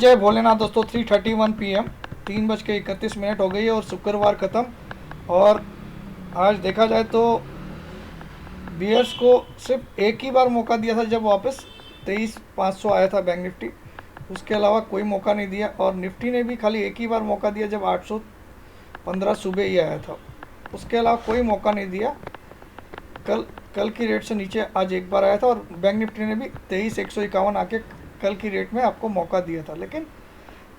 जय भोलेनाथ दोस्तों। 3:31 PM 3:31 हो गई है और शुक्रवार ख़त्म। और आज देखा जाए तो बियर्स को सिर्फ एक ही बार मौका दिया था जब वापस 23,500 आया था बैंक निफ्टी। उसके अलावा कोई मौका नहीं दिया। और निफ्टी ने भी खाली एक ही बार मौका दिया जब 815 सुबह ही आया था। उसके अलावा कोई मौका नहीं दिया। कल कल की रेट से नीचे आज एक बार आया था और बैंक निफ्टी ने भी 23,151 आके कल की रेट में आपको मौका दिया था। लेकिन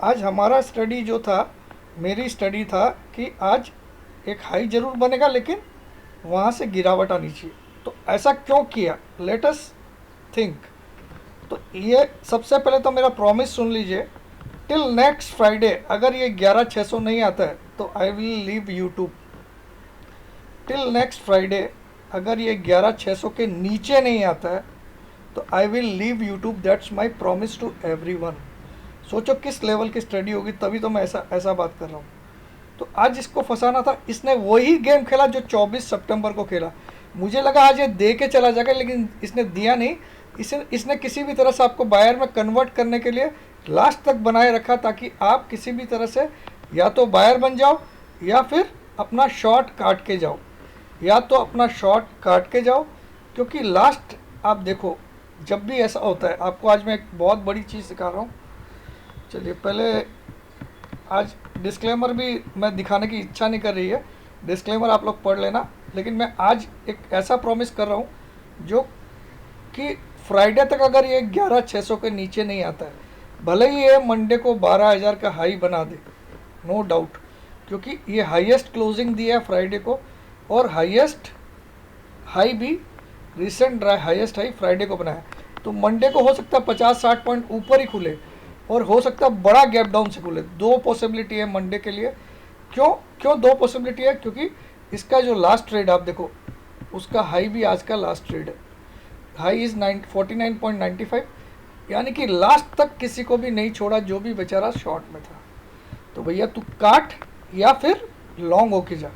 आज हमारा स्टडी जो था, मेरी स्टडी था कि आज एक हाई जरूर बनेगा लेकिन वहाँ से गिरावट आनी चाहिए। तो ऐसा क्यों किया, लेट अस थिंक। तो ये सबसे पहले तो मेरा प्रॉमिस सुन लीजिए, टिल नेक्स्ट फ्राइडे अगर ये 11,600 नहीं आता है तो I will leave YouTube. Till next Friday अगर ये 11,600 के नीचे नहीं आता है तो I will leave YouTube. That's my promise to everyone. सोचो किस लेवल की स्टडी होगी, तभी तो मैं ऐसा बात कर रहा हूँ। तो आज इसको फंसाना था। इसने वही गेम खेला जो 24 सितंबर को खेला। मुझे लगा आज ये दे के चला जाएगा, लेकिन इसने दिया नहीं। इसने किसी भी तरह से आपको बायर में कन्वर्ट करने के लिए लास्ट तक बनाए रखा, ताकि आप किसी भी तरह से या तो बायर बन जाओ या फिर अपना शॉर्ट काट के जाओ, या तो अपना शॉर्ट काट के जाओ। क्योंकि लास्ट आप देखो, जब भी ऐसा होता है, आपको आज मैं एक बहुत बड़ी चीज़ सिखा रहा हूँ। चलिए पहले आज डिस्क्लेमर भी मैं दिखाने की इच्छा नहीं कर रही है, डिस्क्लेमर आप लोग पढ़ लेना। लेकिन मैं आज एक ऐसा प्रॉमिस कर रहा हूँ जो कि फ्राइडे तक अगर ये 11,600 के नीचे नहीं आता है, भले ही ये मंडे को 12,000 का हाई बना दे, नो डाउट, क्योंकि ये हाईएस्ट क्लोजिंग दिया है फ्राइडे को और हाईएस्ट हाई भी रिसेंट हाईएस्ट हाई फ्राइडे को बनाया। तो मंडे को हो सकता है 50-60 पॉइंट ऊपर ही खुले और हो सकता है बड़ा गैप डाउन से खुले। दो पॉसिबिलिटी है मंडे के लिए। क्यों दो पॉसिबिलिटी है? क्योंकि इसका जो लास्ट ट्रेड आप देखो, उसका हाई भी आज का लास्ट ट्रेड है। हाई इज़ 49.95, यानी कि लास्ट तक किसी को भी नहीं छोड़ा जो भी बेचारा शॉर्ट में था। तो भैया तू काट या फिर लॉन्ग होके जा।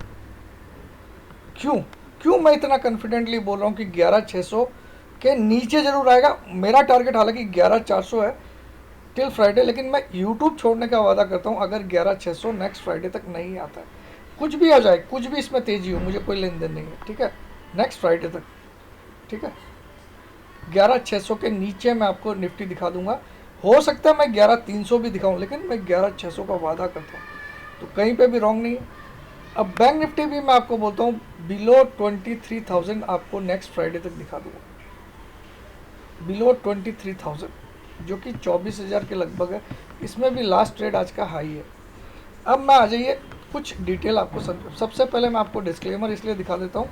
क्यों मैं इतना कॉन्फिडेंटली बोल रहा हूँ कि 11,600 के नीचे ज़रूर आएगा। मेरा टारगेट हालांकि 11,400 है टिल फ्राइडे, लेकिन मैं यूट्यूब छोड़ने का वादा करता हूँ अगर 11,600 नेक्स्ट फ्राइडे तक नहीं आता है। कुछ भी आ जाए, कुछ भी इसमें तेज़ी हो, मुझे कोई लेन देन नहीं है, ठीक है, नेक्स्ट फ्राइडे तक, ठीक है। 11,600 के नीचे मैं आपको निफ्टी दिखा दूंगा। हो सकता है मैं 11,300 भी दिखाऊं, लेकिन मैं 11,600 का वादा करता हूँ, तो कहीं पे भी रॉन्ग नहीं है। अब बैंक निफ्टी भी मैं आपको बोलता हूँ बिलो 23,000 आपको नेक्स्ट फ्राइडे तक दिखा दूंगा। बिलो 23,000 जो कि 24,000 के लगभग है। इसमें भी लास्ट ट्रेड आज का हाई है। अब मैं आ जाइए कुछ डिटेल आपको सबसे पहले मैं आपको डिस्क्लेमर इसलिए दिखा देता हूँ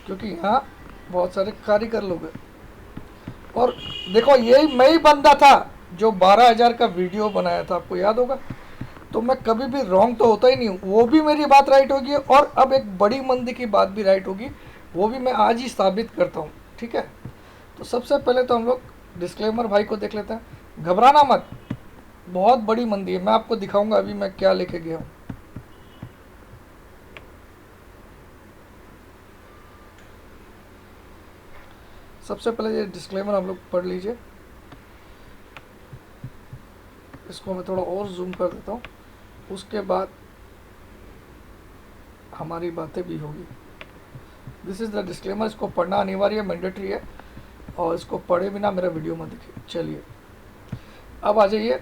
क्योंकि यहाँ बहुत सारे कारीगर लोग हैं। और देखो, यही मैं ही बंदा था जो 12,000 का वीडियो बनाया था, आपको याद होगा। तो मैं कभी भी रॉन्ग तो होता ही नहीं हूँ, वो भी मेरी बात राइट होगी और अब एक बड़ी मंदी की बात भी राइट होगी, वो भी मैं आज ही साबित करता हूँ, ठीक है। तो सबसे पहले तो हम लोग डिस्क्लेमर भाई को देख लेते हैं। घबराना मत, बहुत बड़ी मंदी है। मैं आपको दिखाऊंगा अभी मैं क्या लेके गया हूँ। सबसे पहले ये डिस्क्लेमर हम लोग पढ़ लीजिए। इसको मैं थोड़ा और जूम कर देता हूँ, उसके बाद हमारी बातें भी होगी। This is the disclaimer. इसको पढ़ना अनिवार्य, मैंडेटरी है, और इसको पढ़े बिना मेरा वीडियो मत देखिए। चलिए अब आ जाइए।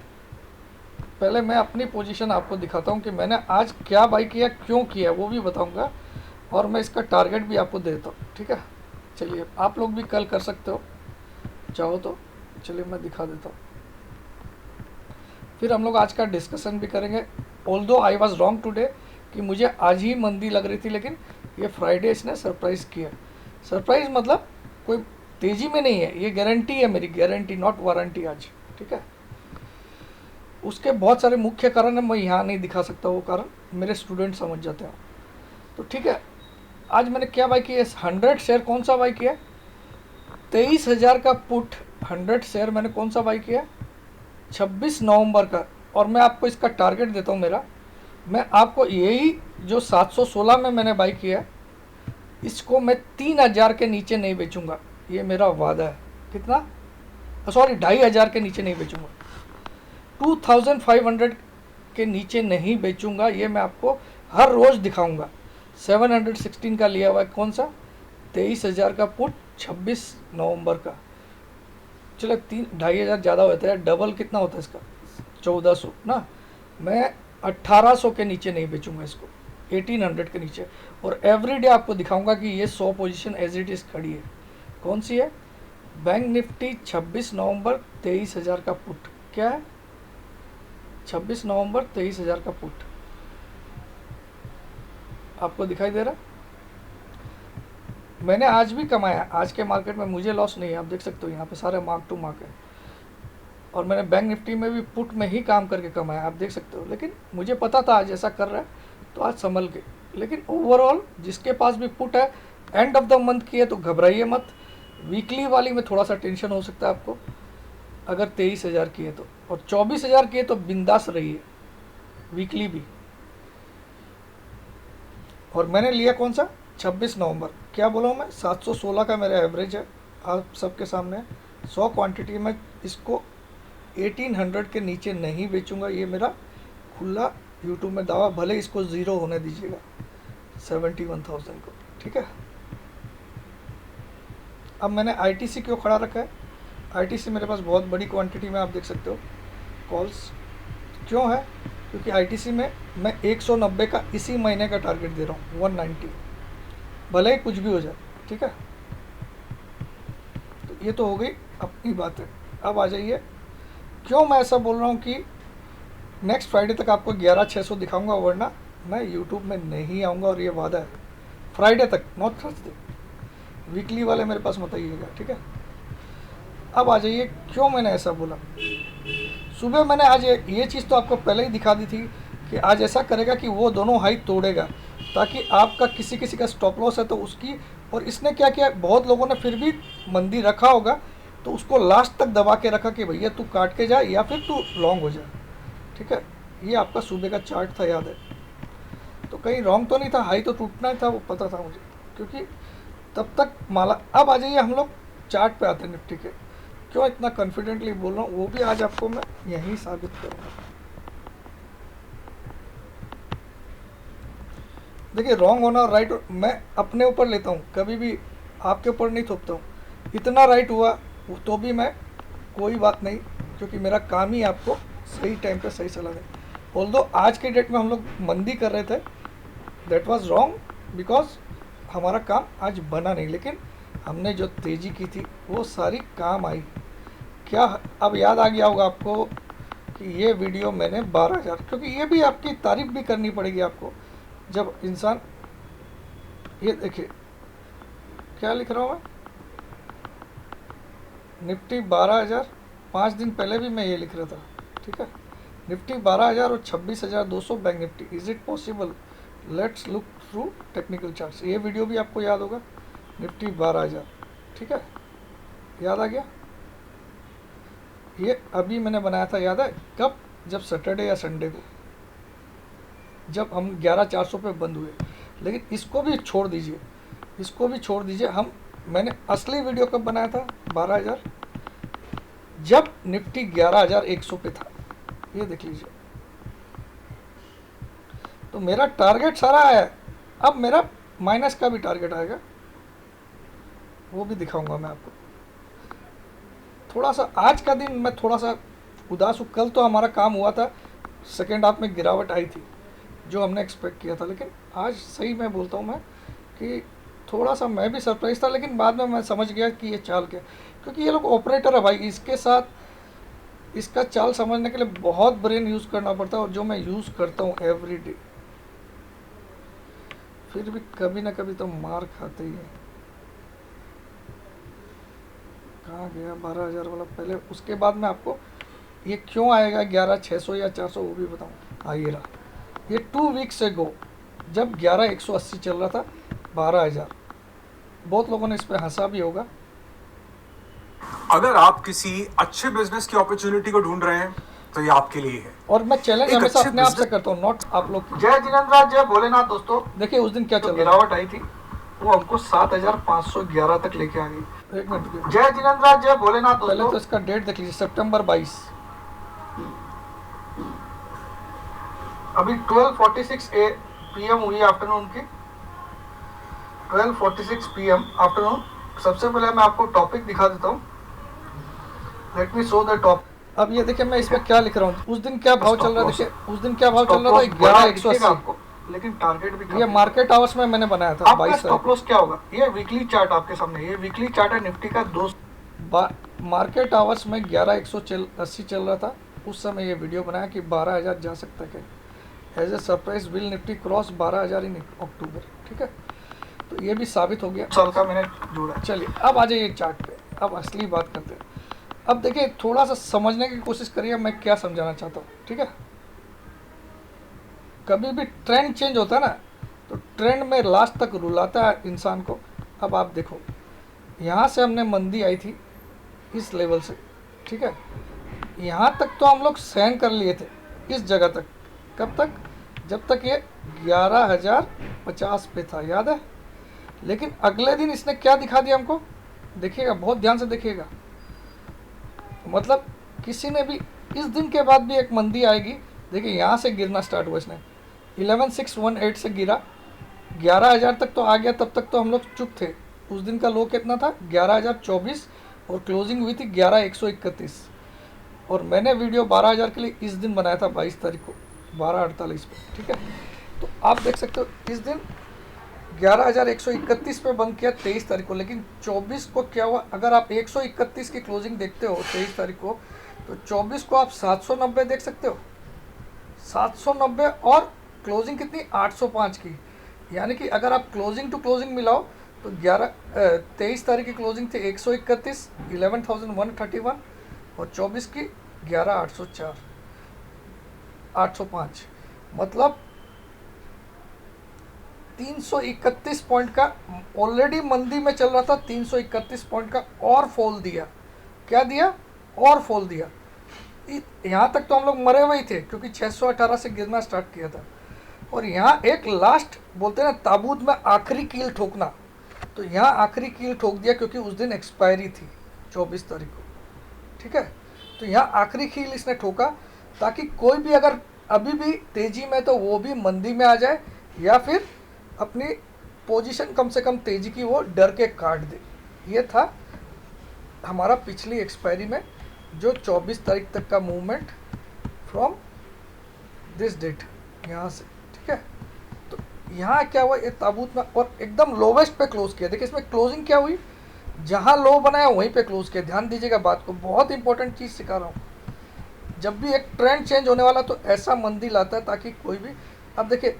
पहले मैं अपनी पोजीशन आपको दिखाता हूँ कि मैंने आज क्या बाई किया, क्यों किया, वो भी बताऊँगा, और मैं इसका टारगेट भी आपको दे देता हूँ, ठीक है। चलिए आप लोग भी कल कर सकते हो चाहो तो। चलिए मैं दिखा देता हूँ, फिर हम लोग आज का डिस्कशन भी करेंगे। Although I was wrong today कि मुझे आज ही मंदी लग रही थी, लेकिन ये फ्राइडे इसने सरप्राइज़ किया। सरप्राइज़ मतलब कोई तेज़ी में नहीं है, ये गारंटी है मेरी, गारंटी नॉट वारंटी आज, ठीक है। उसके बहुत सारे मुख्य कारण है, मैं यहाँ नहीं दिखा सकता वो कारण, मेरे स्टूडेंट समझ जाते हैं। तो ठीक है, आज मैंने क्या बाई किया, 100 शेयर। कौन सा बाई किया? 23,000 का पुट 100 शेयर मैंने कौन सा बाई किया? 26 नवंबर का। और मैं आपको इसका टारगेट देता हूँ मेरा, मैं आपको यही जो 716 में मैंने बाई किया, इसको मैं 3,000 के नीचे नहीं बेचूंगा, ये मेरा वादा है। कितना? सॉरी, 2,500 के नीचे नहीं बेचूंगा। 2500 के नीचे नहीं बेचूंगा, ये मैं आपको हर रोज़ दिखाऊंगा। 716 का लिया हुआ है, कौन सा, 23,000 का पुट 26 नवंबर का। चलो 2,500 ज़्यादा होता है, डबल कितना होता है इसका, 1400 ना। मैं 1800 के नीचे नहीं बेचूंगा इसको, 1800 के नीचे। और एवरीडे आपको दिखाऊंगा कि ये 100 पोजीशन एज इट इज़ खड़ी है। कौन सी है, बैंक निफ्टी 26 नवंबर 23,000 का पुट। क्या है, 26 नवंबर 23,000 का पुट आपको दिखाई दे रहा। मैंने आज भी कमाया, आज के मार्केट में मुझे लॉस नहीं है। आप देख सकते हो यहाँ पे सारे मार्क टू मार्क है। और मैंने बैंक निफ्टी में भी पुट में ही काम करके कमाया, आप देख सकते हो। लेकिन मुझे पता था आज ऐसा कर रहा है, तो आज संभल के। लेकिन ओवरऑल जिसके पास भी पुट है, एंड ऑफ द मंथ की है तो घबराइए मत। वीकली वाली में थोड़ा सा टेंशन हो सकता है आपको, अगर 23,000 की है तो, और 24,000 की है तो बिंदास रहिए वीकली भी। और मैंने लिया कौन सा, 26 नवंबर। क्या बोला मैं, 716 का मेरा एवरेज है, आप सबके सामने। 100 क्वांटिटी में इसको 1800 के नीचे नहीं बेचूंगा, ये मेरा खुला यूट्यूब में दावा। भले इसको ज़ीरो होने दीजिएगा 71,000 को, ठीक है। अब मैंने आईटीसी क्यों खड़ा रखा है, आईटीसी मेरे पास बहुत बड़ी क्वांटिटी में, आप देख सकते हो कॉल्स। क्यों है, क्योंकि आईटीसी में मैं 190 का इसी महीने का टारगेट दे रहा हूँ, 190, भले ही कुछ भी हो जाए, ठीक है। तो ये तो हो गई अपनी बात है। अब आ जाइए, क्यों मैं ऐसा बोल रहा हूँ कि नेक्स्ट फ्राइडे तक आपको 11,600 दिखाऊंगा, वरना मैं यूट्यूब में नहीं आऊँगा, और ये वादा है। फ्राइडे तक, नॉट थर्सडे। वीकली वाले मेरे पास मत आइएगा, ठीक है। अब आ जाइए, क्यों मैंने ऐसा बोला। सुबह मैंने आज ये चीज़ तो आपको पहले ही दिखा दी थी कि आज ऐसा करेगा कि वो दोनों हाई तोड़ेगा, ताकि आपका किसी का स्टॉप लॉस है तो उसकी। और इसने क्या किया, बहुत लोगों ने फिर भी मंदी रखा होगा, तो उसको लास्ट तक दबा के रखा कि भैया तू काट के जा या फिर तू लॉन्ग हो जा, ठीक है। ये आपका सुबह का चार्ट था, याद है। तो कहीं रॉन्ग तो नहीं था, हाई तो टूटना ही था, वो पता था मुझे, क्योंकि तब तक माला। अब आ जाइए हम लोग चार्ट पे आते हैं निफ्टी के। क्यों इतना कॉन्फिडेंटली बोल रहा हूँ, वो भी आज आपको मैं यहीं साबित करूँगा। देखिए, रॉन्ग होना और राइट मैं अपने ऊपर लेता हूँ, कभी भी आपके ऊपर नहीं थोपता हूँ। इतना राइट हुआ तो भी मैं, कोई बात नहीं, क्योंकि मेरा काम ही आपको सही टाइम पे सही सलाह दें। ऑल्दो आज के डेट में हम लोग मंदी कर रहे थे, दैट वाज रॉन्ग, बिकॉज हमारा काम आज बना नहीं। लेकिन हमने जो तेज़ी की थी वो सारी काम आई। क्या अब याद आ गया होगा आपको कि ये वीडियो मैंने 12,000, क्योंकि ये भी आपकी तारीफ भी करनी पड़ेगी आपको। जब इंसान, ये देखिए क्या लिख रहा हूँ मैं, निफ्टी 12,000, 5 दिन पहले भी मैं ये लिख रहा था, ठीक है। निफ्टी 12,000 और 26,200 bank Nifty, is it possible, let's look through technical charts. ये वीडियो भी आपको याद होगा, निफ्टी 12,000, ठीक है, याद आ गया। ये अभी मैंने बनाया था, याद है कब, जब सैटरडे या संडे को, जब हम 11,400 पे बंद हुए। लेकिन इसको भी छोड़ दीजिए, इसको भी छोड़ दीजिए। मैंने असली वीडियो कब बनाया था, 12,000, जब निफ्टी 11,100 पे था, ये देख लीजिए। तो मेरा टारगेट सारा आया है। अब मेरा माइनस का भी टारगेट आएगा, वो भी दिखाऊंगा मैं आपको। थोड़ा सा आज का दिन मैं थोड़ा सा उदास हूँ। कल तो हमारा काम हुआ था, सेकेंड हाफ में गिरावट आई थी जो हमने एक्सपेक्ट किया था। लेकिन आज सही मैं बोलता हूँ मैं कि थोड़ा सा मैं भी सरप्राइज था, लेकिन बाद में मैं समझ गया कि ये चाल क्या, क्योंकि ये लोग ऑपरेटर है भाई, इसके साथ इसका चाल समझने के लिए बहुत ब्रेन यूज़ करना पड़ता है, और जो मैं यूज़ करता हूँ एवरी डे। फिर भी कभी ना कभी तो मार खाते ही है। कहाँ गया 12,000 वाला पहले, उसके बाद में आपको ये क्यों आएगा 11,600 या 400 वो भी बताऊँ। हाँ ये रहा, ये 2 वीक से गो, जब 11,180 चल रहा था 12,000। बहुत लोगों ने इस पर हंसा भी होगा। अगर आप किसी अच्छे बिजनेस की अपॉर्चुनिटी को ढूंढ रहे हैं तो ये आपके लिए है। और मैं चैलेंज हमेशा अपने आप से करता हूँ, नॉट आप लोग। जय जिनेंद्र, जय भोलेनाथ। दोस्तों देखिए उस दिन क्या चल गिरावट आई थी, वो हमको 7,511 तक लेके आ गई। एक मिनट, जय जिनेंद्र, जय भोलेनाथ। पहले तो इसका डेट देख लीजिए, सितंबर 22, अभी 12:46 PM हुई आफ्टरनून की, 12:46 PM आफ्टरनून। सबसे पहले मैं आपको टॉपिक दिखा देता हूँ। Let me show the top. अब ये देखिए मैं इसमें क्या लिख रहा हूँ, उस दिन क्या भाव चल रहा है, देखिए उस दिन क्या भाव चल रहा था 11,180 आपको, लेकिन टारगेट भी ये मार्केट आवर्स में मैंने बनाया था। आपका स्टॉप लॉस क्या होगा? ये वीकली चार्ट आपके सामने, ये वीकली चार्ट है निफ्टी का। मार्केट आवर्स में 11,180 चल रहा था उस समय ये वीडियो बनाया कि 12,000 जा सकता है क्या। As a surprise will Nifty cross 12,000 in October. ठीक है, तो ये भी साबित हो गया, साल का मैंने जोड़ा। चलिए अब आ जाइए चार्ट पे, अब असली बात करते हैं। अब देखिए थोड़ा सा समझने की कोशिश करिए मैं क्या समझाना चाहता हूँ। ठीक है, कभी भी ट्रेंड चेंज होता है ना, तो ट्रेंड में लास्ट तक रुलाता है इंसान को। अब आप देखो यहाँ से हमने मंदी आई थी इस लेवल से, ठीक है, यहाँ तक तो हम लोग सहन कर लिए थे इस जगह तक। कब तक? जब तक ये 11,050 पे था, याद है। लेकिन अगले दिन इसने क्या दिखा दिया हमको, देखिएगा बहुत ध्यान से देखिएगा। मतलब किसी ने भी इस दिन के बाद भी एक मंदी आएगी। देखिए यहाँ से गिरना स्टार्ट हुआ इसने, 11,618 से गिरा, 11,000 तक तो आ गया। तब तक तो हम लोग चुप थे। उस दिन का लो कितना था? 11,024 और क्लोजिंग हुई थी 11,131। और मैंने वीडियो 12,000 के लिए इस दिन बनाया था 22 तारीख को 12:48 पे। ठीक है, तो आप देख सकते हो इस दिन 11,131 पे बंद किया 23 तारीख को। लेकिन 24 को क्या हुआ? अगर आप 131 की क्लोजिंग देखते हो 23 तारीख को, तो 24 को आप 790 देख सकते हो, 790। और क्लोजिंग कितनी? 805 की। यानी कि अगर आप क्लोजिंग टू क्लोजिंग मिलाओ तो 23 तारीख की क्लोजिंग थी 131, 11,131, और 24 की 11,804, 805। मतलब 331 पॉइंट का, ऑलरेडी मंदी में चल रहा था, 331 पॉइंट का और फॉल दिया। क्या दिया? और फॉल दिया। यहाँ तक तो हम लोग मरे हुए ही थे क्योंकि 618 से गिरना स्टार्ट किया था। और यहाँ एक लास्ट बोलते हैं ना ताबूत में आखिरी कील ठोकना, तो यहाँ आखिरी कील ठोक दिया क्योंकि उस दिन एक्सपायरी थी 24 तारीख को। ठीक है, तो यहाँ आखिरी कील इसने ठोका ताकि कोई भी अगर अभी भी तेजी में तो वो भी मंदी में आ जाए, या फिर अपनी पोजीशन कम से कम तेजी की वो डर के काट दे। ये था हमारा पिछली एक्सपायरी में जो 24 तारीख तक का मूवमेंट फ्रॉम दिस डेट यहाँ से। ठीक है, तो यहाँ क्या हुआ, ये ताबूत में और एकदम लोवेस्ट पे क्लोज किया। देखिए इसमें क्लोजिंग क्या हुई, जहाँ लो बनाया वहीं पे क्लोज किया। ध्यान दीजिएगा बात को, बहुत इंपॉर्टेंट चीज़ सिखा रहा हूँ। जब भी एक ट्रेंड चेंज होने वाला तो ऐसा मंदी लाता है ताकि कोई भी। अब देखिए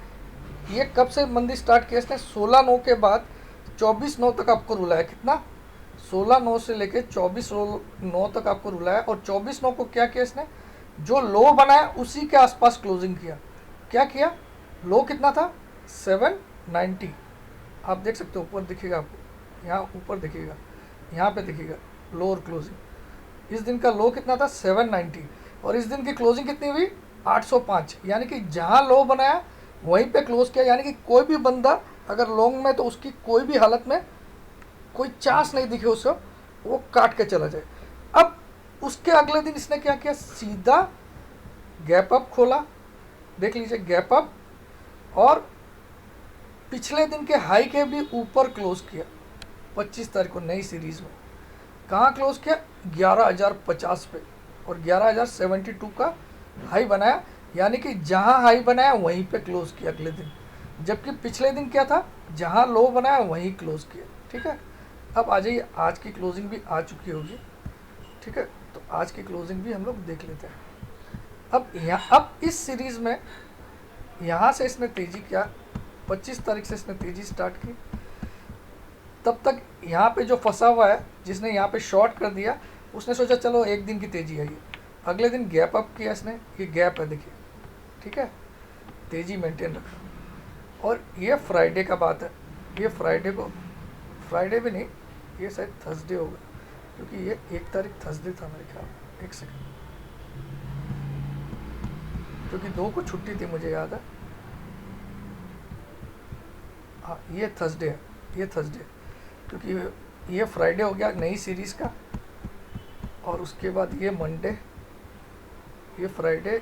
ये कब से मंदी स्टार्ट किया इसने? 16/9 के बाद 24/9 तक आपको रुलाया। कितना? 16/9 से लेके 24/9 तक आपको रुलाया। और 24/9 को क्या किया इसने? जो लो बनाया उसी के आसपास क्लोजिंग किया। क्या किया? लो कितना था? 790। आप देख सकते हो, ऊपर दिखेगा आपको, यहाँ ऊपर दिखेगा, यहाँ पे दिखेगा लो और क्लोजिंग। इस दिन का लो कितना था? 790। और इस दिन की क्लोजिंग कितनी हुई? 805। यानी कि जहाँ लो बनाया वहीं पे क्लोज किया। यानी कि कोई भी बंदा अगर लॉन्ग में तो उसकी कोई भी हालत में कोई चांस नहीं दिखे उसको, वो काट के चला जाए। अब उसके अगले दिन इसने क्या किया? सीधा गैप अप खोला, देख लीजिए गैप अप, और पिछले दिन के हाई के भी ऊपर क्लोज किया 25 तारीख को नई सीरीज में। कहाँ क्लोज किया? 11,050 पे, और 11,072 का हाई बनाया। यानी कि जहाँ हाई बनाया वहीं पे क्लोज किया अगले दिन, जबकि पिछले दिन क्या था? जहाँ लो बनाया वहीं क्लोज किया। ठीक है, अब आ जाइए, आज की क्लोजिंग भी आ चुकी होगी। ठीक है, तो आज की क्लोजिंग भी हम लोग देख लेते हैं। अब इस सीरीज़ में यहाँ से इसने तेज़ी किया, 25 तारीख से इसने तेज़ी स्टार्ट की। तब तक यहाँ पे जो फंसा हुआ है, जिसने यहाँ पे शॉर्ट कर दिया, उसने सोचा चलो एक दिन की तेज़ी आई है। अगले दिन गैप अप किया इसने, ये गैप है देखिए। ठीक है, तेज़ी मेंटेन रखा। और ये फ्राइडे का बात है, ये फ्राइडे को, फ्राइडे भी नहीं, ये शायद थर्सडे होगा क्योंकि ये 1 तारीख थर्सडे था मेरे ख्याल। एक सेकंड, क्योंकि 2 को छुट्टी थी मुझे याद है। हाँ ये थर्सडे है, ये थर्सडे, क्योंकि ये फ्राइडे हो गया नई सीरीज़ का। और उसके बाद ये मंडे, ये फ्राइडे,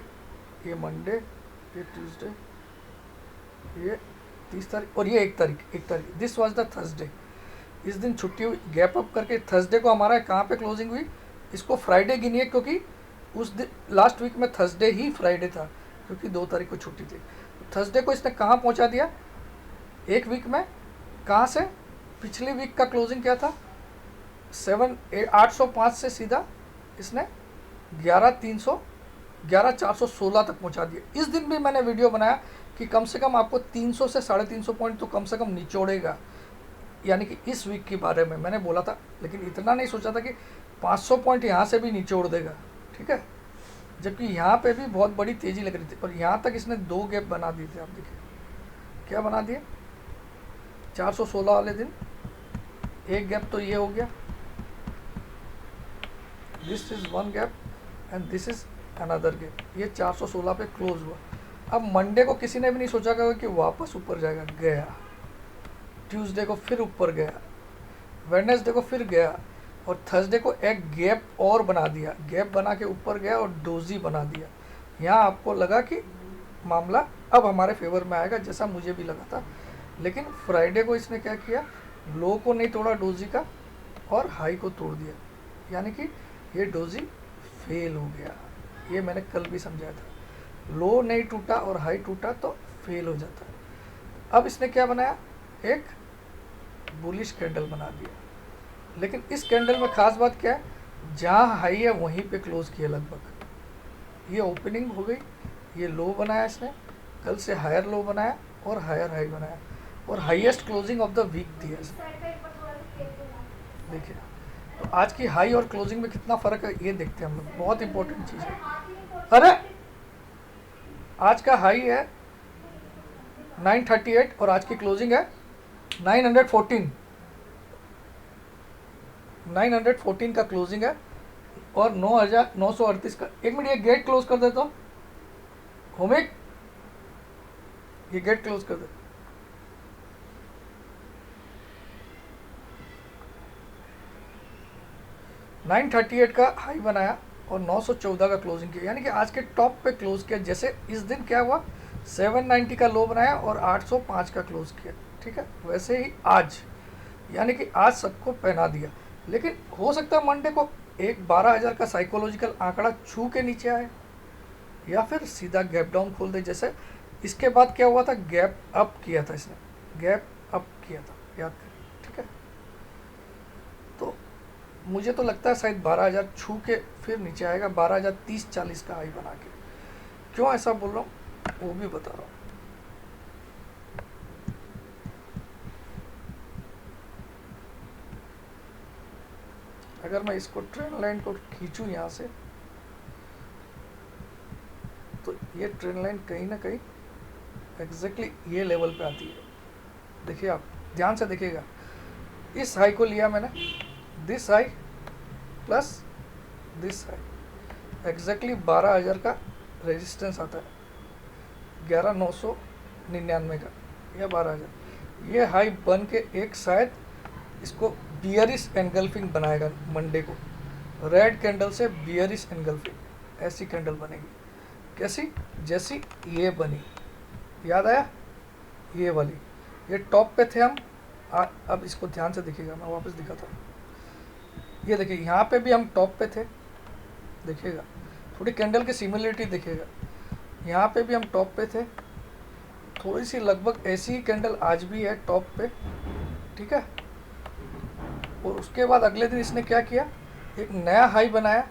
ये मंडे, ये ट्यूसडे, ये 30 तारीख और ये 1 तारीख। This was the Thursday. इस दिन छुट्टी हुई, गैप अप करके थर्सडे को हमारा कहाँ पे क्लोजिंग हुई, इसको फ्राइडे गिनिए क्योंकि उस दिन लास्ट वीक में थर्सडे ही फ्राइडे था क्योंकि 2 तारीख को छुट्टी थी। थर्सडे को इसने कहाँ पहुँचा दिया एक वीक में, कहाँ से, पिछली वीक का क्लोजिंग क्या था 805 से सीधा इसने 11,416 तक पहुंचा दिया। इस दिन भी मैंने वीडियो बनाया कि कम से कम आपको 300 से 350 पॉइंट तो कम से कम निचोड़ेगा, यानी कि इस वीक के बारे में मैंने बोला था, लेकिन इतना नहीं सोचा था कि 500 पॉइंट यहाँ से भी निचोड़ देगा, ठीक है। जबकि यहाँ पे भी बहुत बड़ी तेज़ी लग रही थी और यहाँ तक इसने 2 गैप बना दिए थे। आप देखिए क्या बना दिए, 416 वाले दिन एक गैप तो ये हो गया, this is 1 gap and this is another gap, ये 416 पे क्लोज हुआ। अब मंडे को किसी ने भी नहीं सोचा कि वापस ऊपर जाएगा, गया। ट्यूसडे को फिर ऊपर गया, वेडनेसडे को फिर गया और थर्सडे को एक गैप और बना दिया, गैप बना के ऊपर गया और डोजी बना दिया। यहाँ आपको लगा कि मामला अब हमारे फेवर में आएगा, जैसा मुझे भी लगा था। लेकिन फ्राइडे को इसने क्या किया, लो को नहीं तोड़ा डोजी का और हाई को तोड़ दिया, यानी कि ये डोजी फेल हो गया। ये मैंने कल भी समझाया था, लो नहीं टूटा और हाई टूटा तो फेल हो जाता है। अब इसने क्या बनाया, एक बुलिश कैंडल बना दिया। लेकिन इस कैंडल में खास बात क्या है, जहाँ हाई है वहीं पे क्लोज किया लगभग। ये ओपनिंग हो गई, ये लो बनाया इसने, कल से हायर लो बनाया और हायर हाई बनाया और highest closing of the week दिया इसने। देखिए तो आज की हाई और क्लोजिंग में कितना फ़र्क है ये देखते हैं हम लोग, बहुत इंपॉर्टेंट चीज़ है। अरे आज का हाई है 938 और आज की क्लोजिंग है 914 का क्लोजिंग है और 9,938 का। एक मिनट ये गेट क्लोज कर देता हूँ होमिक, ये गेट क्लोज कर दे। $938 का हाई बनाया और 914 का क्लोजिंग किया, यानी कि आज के टॉप पे क्लोज किया। जैसे इस दिन क्या हुआ, 790 का लो बनाया और 805 का क्लोज किया, ठीक है। वैसे ही आज, यानी कि आज सबको पहना दिया। लेकिन हो सकता है मंडे को एक 12,000 का साइकोलॉजिकल आंकड़ा छू के नीचे आए या फिर सीधा गैप डाउन खोल दे। जैसे इसके बाद क्या हुआ था, गैप अप किया था इसने, गैप अप किया था, याद करें, ठीक है। तो मुझे तो लगता है शायद 12,000 छू के फिर नीचे आएगा, 12,030-40 का हाई बना के। क्यों ऐसा बोल रहा हूँ वो भी बता रहा हूँ। अगर मैं इसको ट्रेंड लाइन को खींचूँ यहाँ से, तो ये ट्रेंड लाइन कहीं ना कहीं एग्जैक्टली ये लेवल पे आती है। देखिए आप ध्यान से देखिएगा, इस हाई को लिया मैंने, this high plus this high, exactly 12,000 का रेजिस्टेंस आता है, 11,999 का या 12,000। ये हाई बन के एक शायद इसको बियरिश एनगल्फिंग बनाएगा मंडे को, रेड कैंडल से बियरिश एनगल्फिंग, ऐसी कैंडल बनेगी। कैसी, जैसी ये बनी, याद आया, ये वाली। ये टॉप पे थे हम, अब इसको ध्यान से देखिएगा, मैं वापस दिखाता हूँ। ये देखिए यहाँ पे भी हम टॉप पे थे, देखिएगा थोड़ी कैंडल की सिमिलरिटी देखिएगा, यहाँ पे भी हम टॉप पे थे, थोड़ी सी लगभग ऐसी ही कैंडल आज भी है टॉप पे, ठीक है। और उसके बाद अगले दिन इसने क्या किया, एक नया हाई बनाया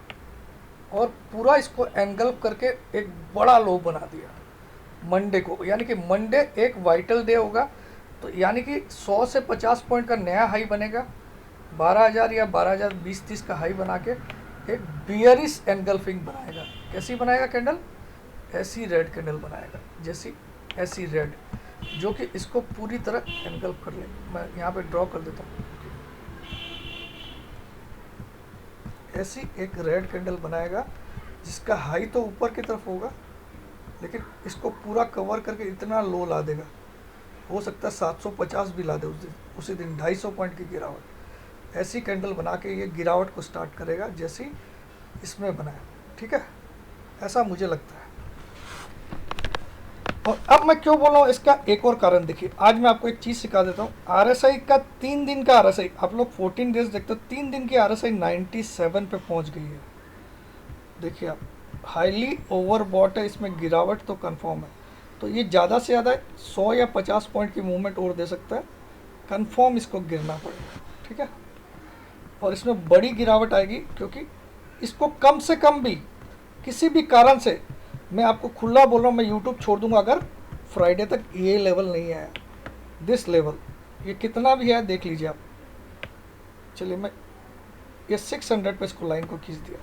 और पूरा इसको एनगल्फ करके एक बड़ा लो बना दिया मंडे को। यानी कि मंडे एक वाइटल डे होगा, तो यानी कि 100 से 50 पॉइंट का नया हाई बनेगा, 12,000 या 12,020-30 का हाई बना के एक बियरिश एनगल्फिंग बनाएगा। कैसी बनाएगा कैंडल, ऐसी रेड कैंडल बनाएगा, जैसी ऐसी रेड, जो कि इसको पूरी तरह एनगल्फ कर ले। मैं यहाँ पे ड्रॉ कर देता हूँ, ऐसी एक रेड कैंडल बनाएगा जिसका हाई तो ऊपर की तरफ होगा, लेकिन इसको पूरा कवर करके इतना लो ला देगा, हो सकता है 750 भी ला दे उसी दिन 250 पॉइंट की गिरावट। ऐसी कैंडल बना के ये गिरावट को स्टार्ट करेगा जैसी इसमें बनाया, ठीक है। ऐसा मुझे लगता है। और अब मैं क्यों बोल रहा हूँ इसका एक और कारण देखिए। आज मैं आपको एक चीज़ सिखा देता हूँ। RSI का 3 दिन का RSI, आप लोग 14 डेज देखते हो, 3 दिन की RSI 97 पे पहुँच गई है। देखिए आप, हाईली ओवरबॉट है, इसमें गिरावट तो कंफर्म है। तो ये ज़्यादा से ज़्यादा 100 या 50 पॉइंट की मूवमेंट और दे सकता है, कंफर्म इसको गिरना पड़ेगा, ठीक है। और इसमें बड़ी गिरावट आएगी, क्योंकि इसको कम से कम भी किसी भी कारण से, मैं आपको खुला बोल रहा हूँ, मैं यूट्यूब छोड़ दूंगा अगर फ्राइडे तक ये लेवल नहीं आया, दिस लेवल, ये कितना भी है देख लीजिए आप। चलिए मैं ये 600 पे इसको लाइन को खींच दिया।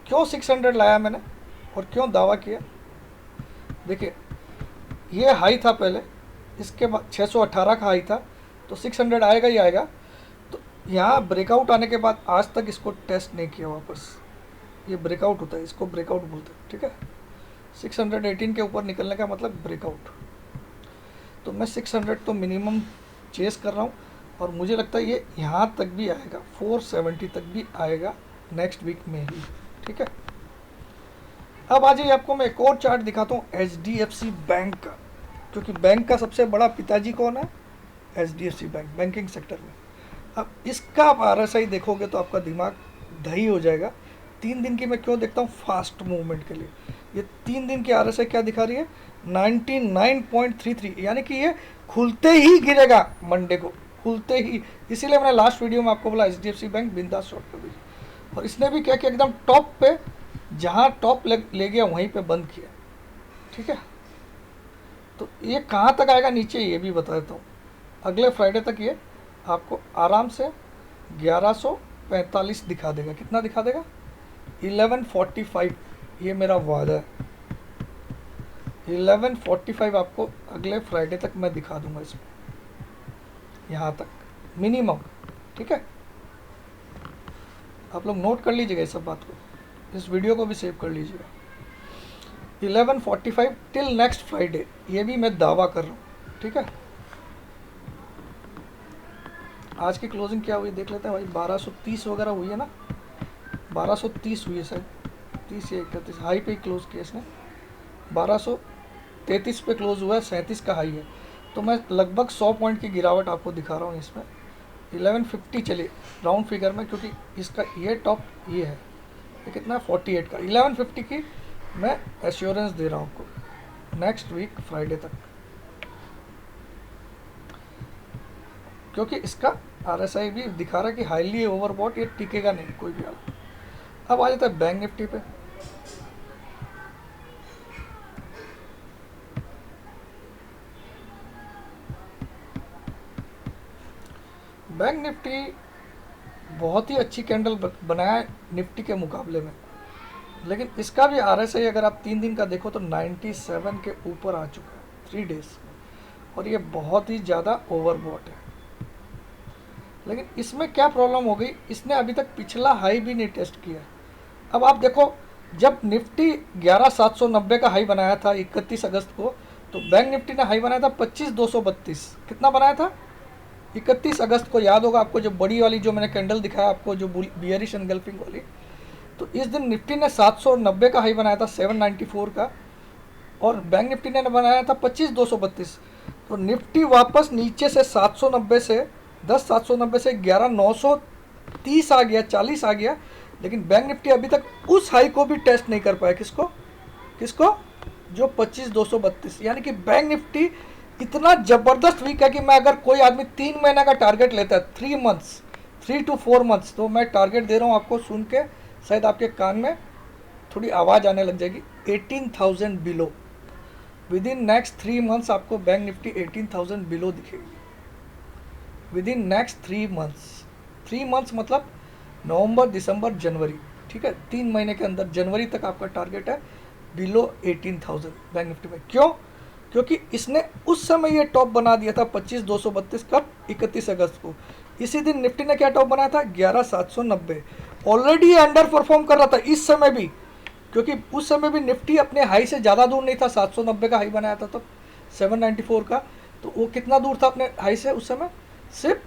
क्यों 600 लाया मैंने और क्यों दावा किया? देखिए ये हाई था पहले, इसके बाद 618 का हाई था, तो 600 आएगा ही आएगा। तो यहाँ ब्रेकआउट आने के बाद आज तक इसको टेस्ट नहीं किया वापस। ये ब्रेकआउट होता है, इसको ब्रेकआउट बोलते हैं, ठीक है। 618 के ऊपर निकलने का मतलब ब्रेकआउट। तो मैं 600 तो मिनिमम चेस कर रहा हूँ, और मुझे लगता है ये यहाँ तक भी आएगा, 470 तक भी आएगा नेक्स्ट वीक में ही, ठीक है। अब आ जाइए, आपको मैं एक और चार्ट दिखाता हूँ HDFC बैंक का, क्योंकि बैंक का सबसे बड़ा पिताजी कौन है? HDFC बैंक, बैंकिंग सेक्टर में। अब इसका आप RSI देखोगे तो आपका दिमाग दही हो जाएगा। 3 दिन की मैं क्यों देखता हूँ? फास्ट मूवमेंट के लिए। ये 3 दिन की RSI क्या दिखा रही है? 99.33, यानी कि ये खुलते ही गिरेगा मंडे को, खुलते ही। इसीलिए मैंने लास्ट वीडियो में आपको बोला HDFC बैंक बिंदास शॉर्ट कर दी, और इसने भी क्या किया, एकदम टॉप पे, जहाँ टॉप ले गया वहीं पे बंद किया, ठीक है। तो ये कहाँ तक आएगा नीचे, ये भी बता देता हूँ। अगले फ्राइडे तक ये आपको आराम से 1145 दिखा देगा। कितना दिखा देगा? 1145, ये मेरा वादा है। 1145 आपको अगले फ्राइडे तक मैं दिखा दूंगा इसमें, यहाँ तक मिनिमम, ठीक है। आप लोग नोट कर लीजिएगा इस सब बात को, इस वीडियो को भी सेव कर लीजिएगा। 1145 टिल नेक्स्ट फ्राइडे, ये भी मैं दावा कर रहा हूँ, ठीक है। आज की क्लोजिंग क्या हुई देख लेते हैं भाई। 1230 वगैरह हुई है ना, 1230 हुई है शायद, 30 या 31, हाई पे ही क्लोज किया इसने। 1233 पे क्लोज हुआ है, 37 का हाई है। तो मैं लगभग 100 पॉइंट की गिरावट आपको दिखा रहा हूँ इसमें। 1150 चलिए राउंड फिगर में, क्योंकि इसका ये टॉप ये है, ये कितना 48 का। 1150 की मैं एश्योरेंस दे रहा हूँ आपको नेक्स्ट वीक फ्राइडे तक, क्योंकि इसका RSI भी दिखा रहा है कि हाईली ओवरबॉट, ये टिकेगा नहीं कोई भी हाल। अब आ जाता है बैंक निफ्टी पे। बैंक निफ्टी बहुत ही अच्छी कैंडल बनाया है निफ्टी के मुकाबले में, लेकिन इसका भी RSI अगर आप 3 दिन का देखो तो 97 के ऊपर आ चुका है 3 डेज, और ये बहुत ही ज़्यादा ओवरबॉट है। लेकिन इसमें क्या प्रॉब्लम हो गई, इसने अभी तक पिछला हाई भी नहीं टेस्ट किया। अब आप देखो, जब निफ्टी 11790 का हाई बनाया था 31 अगस्त को, तो बैंक निफ्टी ने हाई बनाया था 25232। कितना बनाया था? 31 अगस्त को, याद होगा आपको, जो बड़ी वाली जो मैंने कैंडल दिखाया आपको, जो बियरिश एनगल्फिंग वाली। तो इस दिन निफ्टी ने 790 का हाई बनाया था 794 का, और बैंक निफ्टी ने बनाया था 25232। तो निफ्टी वापस नीचे से 790 से 790 से 11930 आ गया, 40 आ गया। लेकिन बैंक निफ्टी अभी तक उस हाई को भी टेस्ट नहीं कर पाया। किसको? जो 25232। यानी कि बैंक निफ्टी इतना ज़बरदस्त वीक है कि मैं, अगर कोई आदमी 3 महीने का टारगेट लेता है, 3 to 4 मंथ्स, तो मैं टारगेट दे रहा हूँ आपको, सुन के शायद आपके कान में थोड़ी आवाज़ आने लग जाएगी, 18,000 below. With in next 3 months आपको बैंक निफ्टी 18,000 बिलो दिखेगी, with in next 3 months. 3 months मतलब नवंबर, दिसंबर, जनवरी, ठीक है। 3 महीने के अंदर जनवरी तक आपका टारगेट है बिलो 18,000 बैंक निफ्टी में। क्यों? क्योंकि इसने उस समय ये टॉप बना दिया था 25,232, कब? 31 अगस्त को। इसी दिन निफ्टी ने क्या टॉप बनाया था? 11,790। ऑलरेडी अंडर परफॉर्म कर रहा था इस समय भी, क्योंकि उस समय भी निफ्टी अपने हाई से ज़्यादा दूर नहीं था। 790 का हाई बनाया था तब, 794 का। तो वो कितना दूर था अपने हाई से उस समय? सिर्फ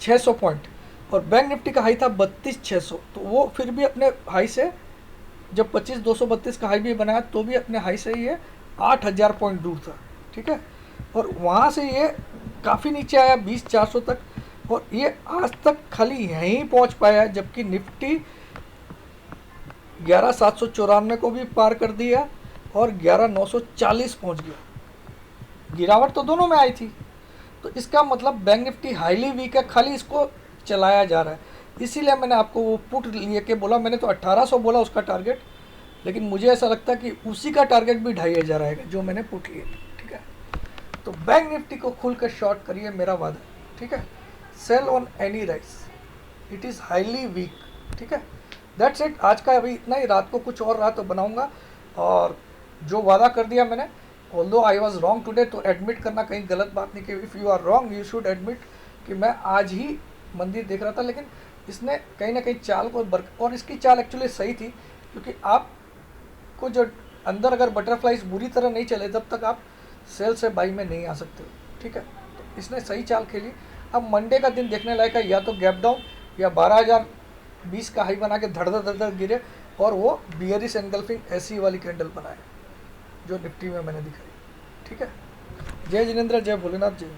600 पॉइंट। और बैंक निफ्टी का हाई था 32,600। तो वो फिर भी अपने हाई से, जब 25,232 का हाई भी बनाया तो भी अपने हाई से ही है 8,000 पॉइंट दूर था, ठीक है। और वहाँ से ये काफ़ी नीचे आया 20,400 तक, और ये आज तक खाली यहीं पहुँच पाया है, जबकि निफ्टी 11,794 को भी पार कर दिया और 11,940 पहुँच गया। गिरावट तो दोनों में आई थी। तो इसका मतलब बैंक निफ्टी हाईली वीक है, खाली इसको चलाया जा रहा है। इसीलिए मैंने आपको वो पुट लिए के बोला, मैंने तो 1800 बोला उसका टारगेट, लेकिन मुझे ऐसा लगता है कि उसी का टारगेट भी 2,500 आएगा जो मैंने पुट लिए, ठीक है। तो बैंक निफ्टी को खुलकर शॉर्ट करिए, मेरा वादा, ठीक है। Sell on any rise, it is highly weak, ठीक है। दैट्स इट, आज का अभी इतना ही। रात को कुछ और रहा तो बनाऊंगा, और जो वादा कर दिया मैंने, although I was wrong today, तो एडमिट करना कहीं गलत बात नहीं कि if you are wrong you should admit कि मैं आज ही मंदिर देख रहा था, लेकिन इसने कहीं ना कहीं चाल को और इसकी चाल एक्चुअली सही थी, क्योंकि आपको जो अंदर अगर बटरफ्लाइज बुरी तरह नहीं चले तब तक आप सेल से बाई में नहीं आ सकते, ठीक है। तो इसने सही चाल खेली। अब मंडे का दिन देखने लायक है, या तो गैप डाउन या 12,020 का हाई बना के धड़ धड़ गिरे, और वो बियरिश एनगल्फिंग ऐसी वाली कैंडल बनाए जो निफ्टी में मैंने दिखाई, ठीक है। जय जिनेंद्र, जय भोलेनाथ, जय।